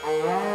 आ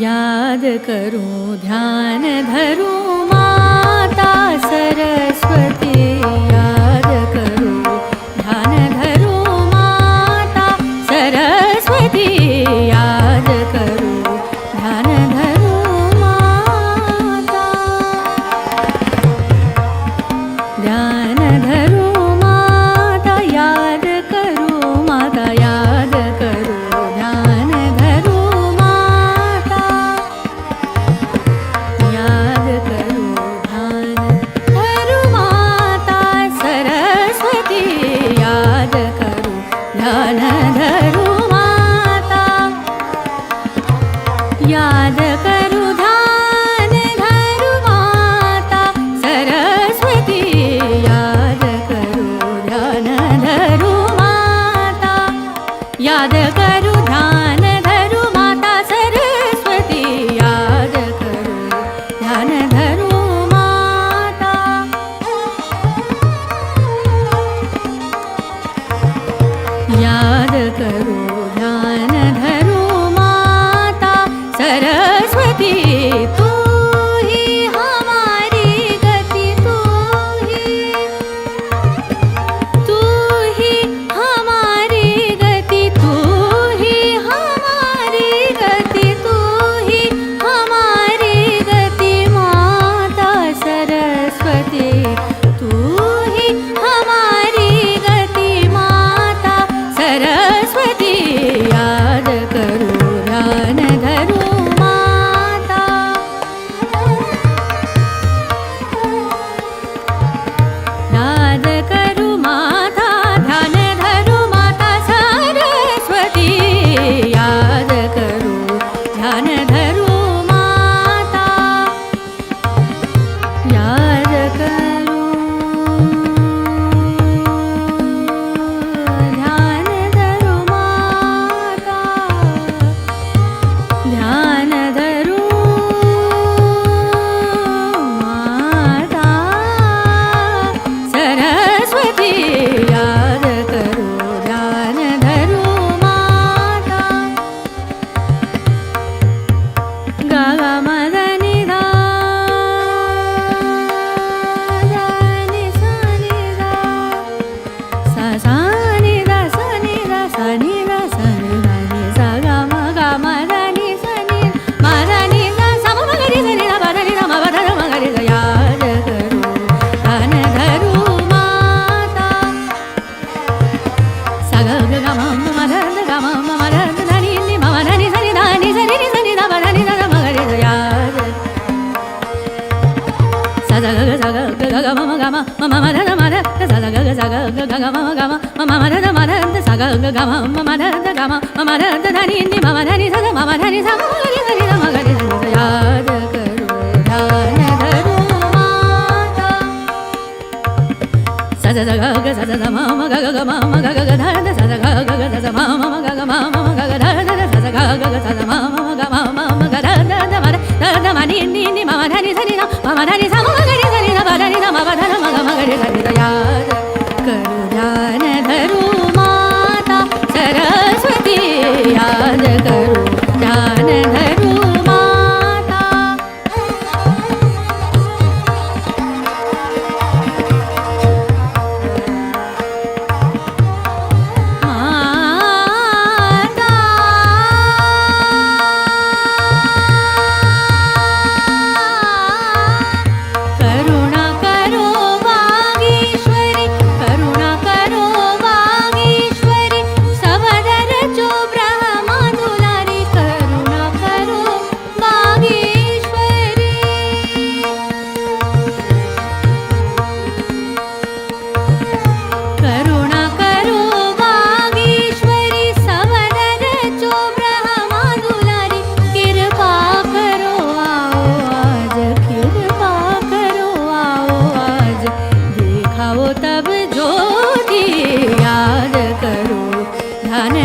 याद करूं ध्यान धरूं माता सरस्वती याद करूं ध्यान धरूं माता सरस्वती याद करूं ध्यान धरूं माता ध्यान धरूं माता याद करूं माता याद करूं ध्यान धरूं माता याद करूं ध्यान धरूं माता सरस्वती याद करूं ध्यान धरूं माता याद करूं ध्यान धरूं माता सरस्वती याद करूं ध्यान धरूं माता याद करूं ध्यान धरूं माता सरस्वती याद करूं ध्यान धरूं माता याद करूं ध्यान धरूं माता सरस्वती तू ही हमारी गति तू ही हमारी गति तू ही हमारी गति तू ही हमारी गति माता सरस्वती तू ही हमारी गति माता सरस्वती याद करूं ध्यान धरूं माता याद करूं माता ध्यान धरूं माता सरस्वती याद करूं ध्यान धरूं माता याद करूं ध्यान धरूं माता ध्यान धरूं माता सरस्वती याद करूं ध्यान धरूं माता गा गा मा धा नि धा धा नि सा नि धा सा सा नि धा सा नि धा सा नि धा सा नि धा नि सा गा मा धा नि सा नि मा धा नि धा सा मा गा रि सा नि धा मा धा नि धा मा धा मा गा रि सा याद करूं ध्यान धरूं माता सा गा गा गा मा मा धा गा मा मा धा धा नि नि मा धा नि सा नि धा नि सा नि सा नि धा मा धा नि धा मा गा रि सा याद सा गा गा सा गा गा गा मा गा मा मा धा मा धा सा गा गा सा गा गा गा मा गा मा मा धा मा धा सा गा गा गा मा धा गा मा धा धा नि नि मा धा नि सा मा धा नि सा मा गा रि सा नि धा मा गा रि सा याद करूं ध्यान धरूं माता सा सा गा गा सा सा मा गा गा मा गा गा धा धा सा गा गा गा सा मा गा गा मा गा गा धा धा सा गा गा गा सा मा गा मा गा धा धा धा मा धा मा नि नि नि मा धा नि सा नि धा मा धा नि सा मा गा रि सा नि धा मा धा नि धा मा धा मा गा रि सा नि धा याद करूं ध्यान धरूं माता सरस्वती याद करूं ध्यान धरूं माता माता करुणा करो वागीश्वरी करुणा करो वागीश्वरी सवदर जो ब्रह्मा दुलारी करुणा करो वागीश्वरी करुणा करो वागीश्वरी सवदर जो ब्रह्मा दुलारी कृपा करो आओ आज कृपा करो आओ आज दिखाओ तब ज्योति याद करो ध्यान